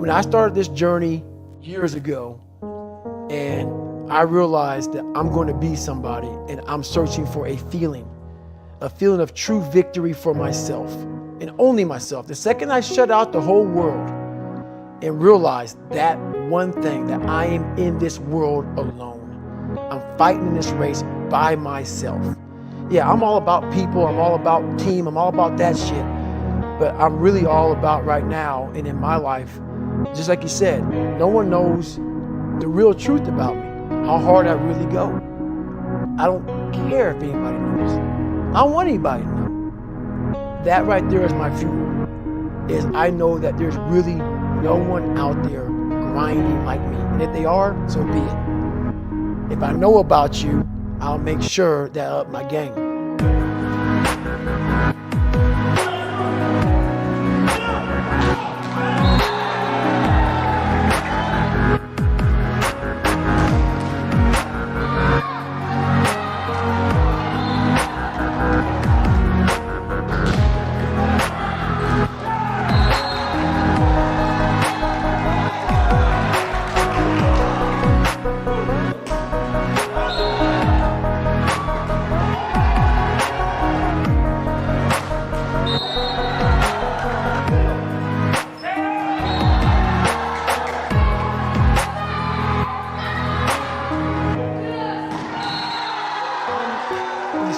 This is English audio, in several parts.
When I started this journey years ago, and I realized that I'm going to be somebody, and I'm searching for a feeling of true victory for myself and only myself. The second I shut out the whole world and realized that one thing, that I am in this world alone. I'm fighting in this race by myself. Yeah, I'm all about people, I'm all about team, I'm all about that shit. But I'm really all about right now and in my life, just like you said, no one knows the real truth about me, how hard I really go. I don't care if anybody knows. I don't want anybody to know. That right there is my fuel, is I know that there's really no one out there grinding like me. And if they are, so be it. If I know about you, I'll make sure that I up my game.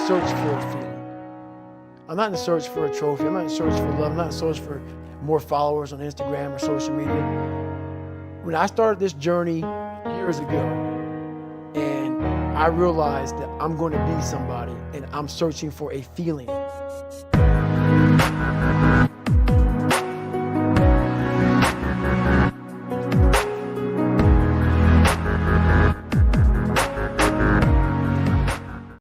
Search for a feeling. I'm not in the search for a trophy. I'm not in the search for love. I'm not in the search for more followers on Instagram or social media. When I started this journey years ago, and I realized that I'm going to be somebody, and I'm searching for a feeling